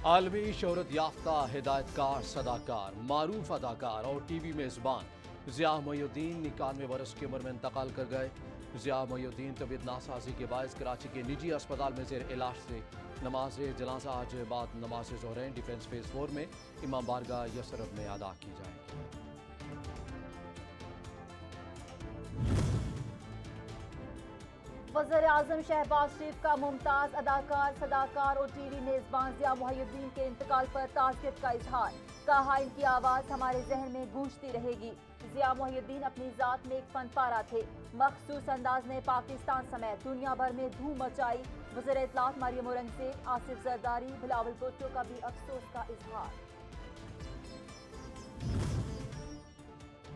आलमी शोहरत याफ्ता हिदायतकार, सदाकार, मारूफ अदाकार और टीवी मेज़बान ज़िया मोइनुद्दीन 91 बरस की उम्र में इंतकाल कर गए। ज़िया मोइनुद्दीन तबीयत नासाजी के बायस कराची के निजी अस्पताल में ज़ेर इलाज से। नमाज जनाजा आज बाद नमाज ज़ोहरैन डिफेंस फेज़ 4 में इमाम बारगाह यसरब में अदा की जाएगी। वज़ीर-ए-आज़म शहबाज शरीफ का मुमताज़ अदाकार, सदाकार और टीवी मेज़बान ज़िया मोइनुद्दीन के इंतकाल पर ताज़ियत का इजहार। कहा, इनकी आवाज़ हमारे जहन में गूंजती रहेगी। ज़िया मोइनुद्दीन अपनी ज़ात में एक फनपारा थे। मखसूस अंदाज ने पाकिस्तान समेत दुनिया भर में धूम मचाई। वज़ीर इत्तलात मरियम औरंगज़ेब, आसिफ जरदारी, बिलावल भुट्टो का भी अफसोस का इजहार।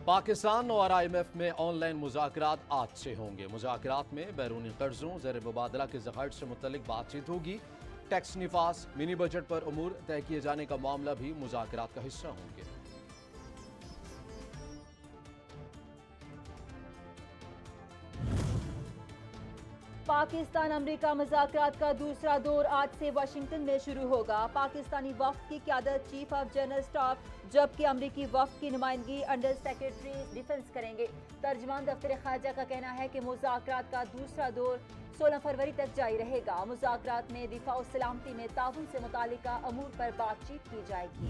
पाकिस्तान और IMF में ऑनलाइन मुज़ाकरात आज से होंगे। मुज़ाकरात में बैरूनी कर्जों, ज़र मुबादला के ज़खायर से मुतल्लिक बातचीत होगी। टैक्स निफास, मिनी बजट पर उमूर तय किए जाने का मामला भी मुज़ाकरात का हिस्सा होंगे। पाकिस्तान अमरीका मुज़ाकरात का दूसरा दौर आज से वाशिंगटन में शुरू होगा। पाकिस्तानी वफ़द की क़यादत चीफ ऑफ जनरल स्टाफ, जबकि अमरीकी वफ़द की नुमाइंदगी अंडर सेक्रेटरी डिफेंस करेंगे। तर्जमान दफ्तर ख़ारजा का कहना है कि मुज़ाकरात का दूसरा दौर 16 फरवरी तक जारी रहेगा। मुज़ाकरात में दिफा और सलामती में ताउन से मुतालिका अमूर पर बातचीत की जाएगी।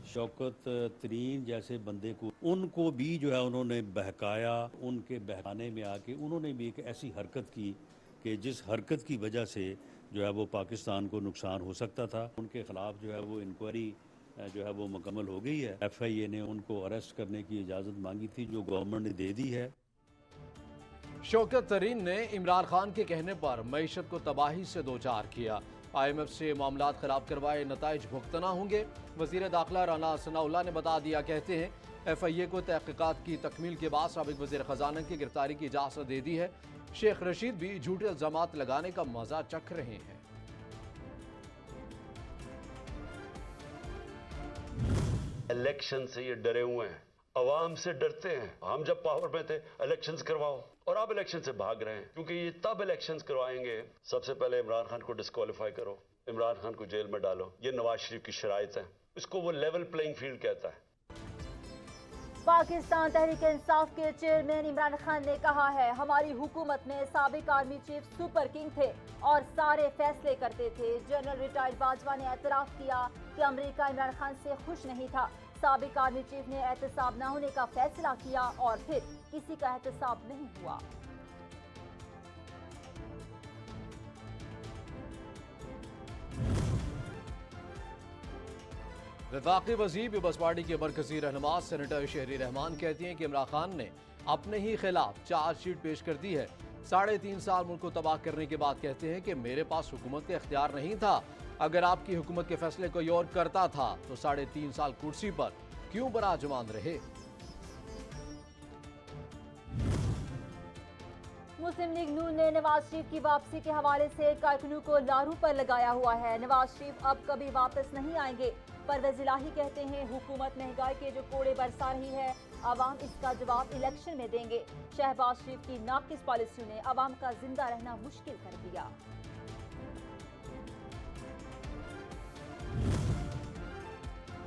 शौकत तरीन जैसे बंदे को उनको भी जो है उन्होंने बहकाया। उनके बहकाने में आके उन्होंने भी एक ऐसी हरकत की कि जिस हरकत की वजह से जो है वो पाकिस्तान को नुकसान हो सकता था। उनके खिलाफ जो है वो इंक्वायरी जो है वो मुकम्मल हो गई है। FIA ने उनको अरेस्ट करने की इजाज़त मांगी थी, जो गवर्नमेंट ने दे दी है। शौकत तरीन ने इमरान खान के कहने पर मईशत को तबाही से दो चार किया। IMF से मामलात खराब करवाए नताइज भुगतना होंगे। वजीर दाखिला राना सनाउल्लाह ने बता दिया। कहते हैं FIA को तहकीकात की तकमील के बाद साबिक वजीर खजाना की गिरफ्तारी की इजाजत दे दी है। शेख रशीद भी झूठे इल्जामात लगाने का मजा चख रहे हैं। इलेक्शन से ये डरे हुए हैं, अवाम से डरते हैं। हम जब पावर में थे इलेक्शंस करवाओ, और अब इलेक्शन से भाग रहे हैं, क्योंकि ये तब इलेक्शंस करवाएंगे। सबसे पहले इमरान खान को डिस्क्वालीफाई करो, इमरान खान को जेल में डालो। ये नवाज शरीफ की शराइत है। इसको वो लेवल प्लेइंग फील्ड कहता है। पाकिस्तान तहरीक इंसाफ के चेयरमैन इमरान खान ने कहा है, हमारी हुकूमत में साबिक आर्मी चीफ सुपर किंग थे और सारे फैसले करते थे। जनरल रिटायर्ड बाजवा ने एतराफ किया कि अमेरिका इमरान खान से खुश नहीं था। साबिक आर्मी चीफ ने एहतसाब न होने का फैसला किया और फिर किसी का एहतसाब नहीं हुआ। वफाकी वज़ीर पीपल्स पार्टी के मरकजी रहनुमा सेनेटर शहरी रहमान कहती हैं कि इमरान खान ने अपने ही खिलाफ चार्जशीट पेश कर दी है। 3.5 साल मुल्क को तबाह करने के बाद कहते हैं कि मेरे पास हुकूमत का इख्तियार नहीं था। अगर आपकी हुकूमत के फैसले कोई और करता था तो 3.5 साल कुर्सी पर क्यों बराजमान रहे। मुस्लिम लीग नून ने नवाज शरीफ की वापसी के हवाले से कारकुनों को लारू पर लगाया हुआ है। नवाज शरीफ अब कभी वापस नहीं आएंगे। परवेज इलाही कहते हैं, हुकूमत महंगाई के जो कोड़े बरसा रही है, आवाम इसका जवाब इलेक्शन में देंगे। शहबाज शरीफ की नाकिस पॉलिसियों ने आवाम का जिंदा रहना मुश्किल कर दिया।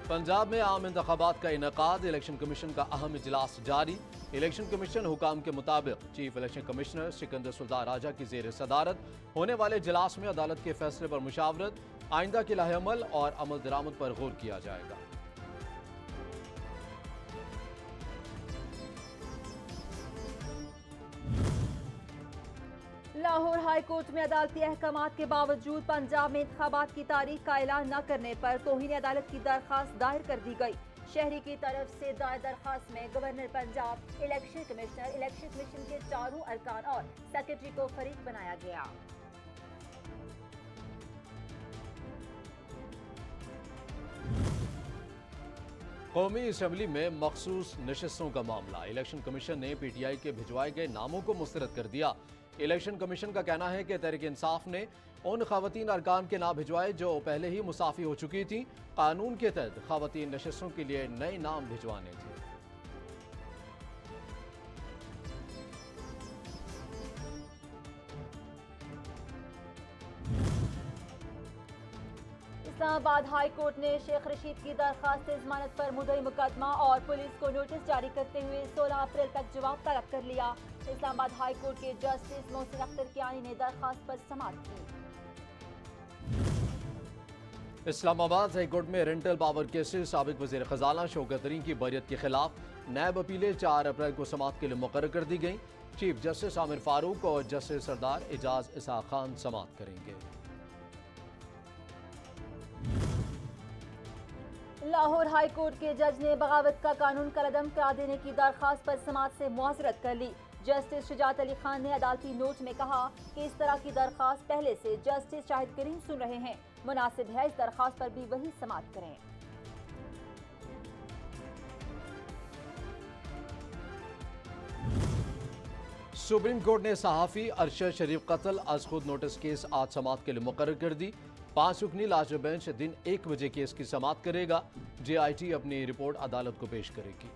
पंजाब में आम इंतखाबात का इनेकाद, इलेक्शन कमीशन का अहम इजलास जारी। इलेक्शन कमीशन हुकाम के मुताबिक chief election commissioner Sikandar Sultan Raja की जेर सदारत होने वाले इजलास में अदालत के फैसले पर मुशावरत, आइंदा के लाहेअमल और अमल दरामद पर गौर किया जाएगा। लाहौर हाई कोर्ट में अदालती अहकामात के बावजूद पंजाब में इंतखाबात की तारीख का ऐलान न करने पर तौहीन अदालत की दरखास्त दायर कर दी गई। शहरी की तरफ से दायर दरखास्त में governor Punjab, election commissioner, election commission के चारों अरकान और सेक्रेटरी को फरीक बनाया गया। कौमी असम्बली में मखसूस नशस्तों का मामला, इलेक्शन कमीशन ने PTI के भिजवाए गए नामों को मुस्तरद कर दिया। इलेक्शन कमीशन का कहना है कि तहरीक इंसाफ ने उन खवातीन अरकान के नाम भिजवाए जो पहले ही मुसाफी हो चुकी थी। कानून के तहत खवातीन नशस्तों के लिए नए नाम भिजवाने थे। इस्लामाबाद हाई कोर्ट ने शेख रशीद की दरखास्त जमानत पर मुद्दई मुकदमा और पुलिस को नोटिस जारी करते हुए 16 अप्रैल तक जवाब तलब कर लिया। इस्लामाबाद हाई कोर्ट के जस्टिस मोहसिन अख्तर कियानी ने दरखास्त पर समाअत की। इस्लामाबाद हाई कोर्ट में रेंटल पावर केसेस साबिक वज़ीर खजाना शौकत तरीन की बरियत के खिलाफ नैब अपीलें 4 अप्रैल को समाअत के लिए मुकर्रर कर दी गई। चीफ जस्टिस आमिर फारूक और जस्टिस सरदार एजाज इसहाक खान समाअत करेंगे। लाहौर हाई कोर्ट के जज ने बगावत का कानून कलअदम करार देने की दरखास्त पर समाअत से मुआज़रत कर ली। जस्टिस शुजात अली खान ने अदालती नोट में कहा कि इस तरह की दरखास्त पहले से जस्टिस शाहिद करीम सुन रहे हैं, मुनासिब है इस दरखास्त पर भी वही समाअत करें। सुप्रीम कोर्ट ने सहाफ़ी अरशद शरीफ कत्ल अज खुद नोटिस केस आज समाअत के लिए मुकर्रर कर दी। 5 रुकनी लाजमी बेंच दिन 1 बजे केस की समाअत करेगा। JIT अपनी रिपोर्ट अदालत को पेश करेगी।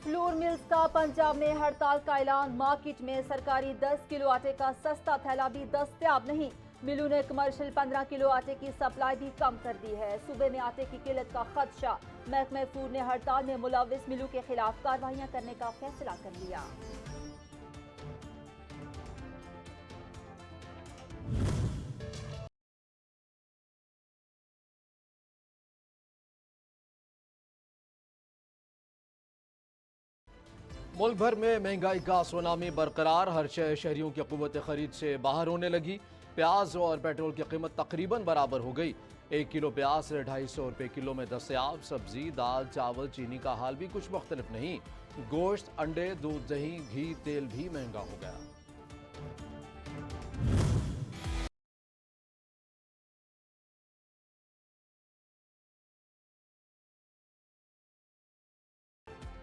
फ्लोर मिल्स का पंजाब में हड़ताल का ऐलान। मार्केट में सरकारी 10 किलो आटे का सस्ता थैला भी दस्तयाब नहीं। मिलों ने कमर्शियल 15 किलो आटे की सप्लाई भी कम कर दी है। सूबे में आटे की किल्लत का खदशा। महकमा फूड ने हड़ताल में मुलविस मिलों के खिलाफ कार्रवाइयां करने का फैसला कर लिया। मुल्क भर में महंगाई का सुनामी बरकरार। हर शय शहरियों की क़ुव्वत खरीद से बाहर होने लगी। प्याज और पेट्रोल की कीमत तकरीबन बराबर हो गई। 1 किलो प्याज 250 रुपये किलो में दस्तयाब। सब्जी, दाल, चावल, चीनी का हाल भी कुछ मुख्तलिफ नहीं। गोश्त, अंडे, दूध, दही, घी, तेल भी महंगा हो गया।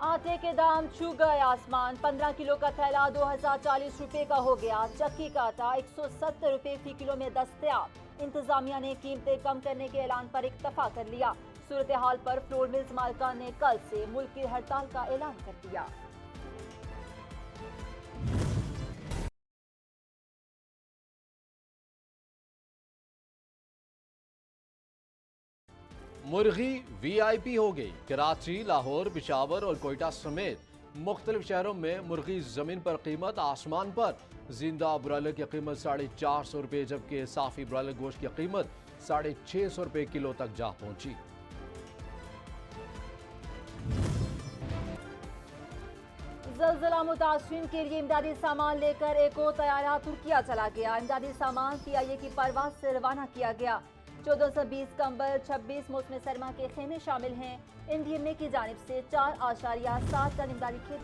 आटे के दाम छू गए आसमान। 15 किलो का थैला 2040 रुपए का हो गया। चक्की का आटा 170 रुपए फी किलो में दस्तयाब। इंतजामिया ने कीमतें कम करने के ऐलान पर इत्तफा कर लिया। सूरत हाल पर फ्लोर मिल्स मालिकान ने कल से मुल्क की हड़ताल का ऐलान कर दिया। मुर्गी VIP हो गई। कराची, लाहौर, पिशावर और कोयटा समेत मुख्तलिफ शहरों में मुर्गी जमीन पर कीमत आसमान पर। जिंदा ब्रॉयलर की कीमत 450 रुपये जबकि साफी ब्रॉयलर गोश्त की कीमत 650 रुपये किलो तक जा पहुंची। ज़लज़ला मुतासरीन के लिए इमदादी सामान लेकर एक और तैयारा तुर्किया चला गया। इमदादी सामान PIA की परवाज से रवाना किया गया। 1420 कंबल, 26 मौसम सरमा के खेमे शामिल हैं। NDMA की जानिब से 4.7 टन इमदादी किट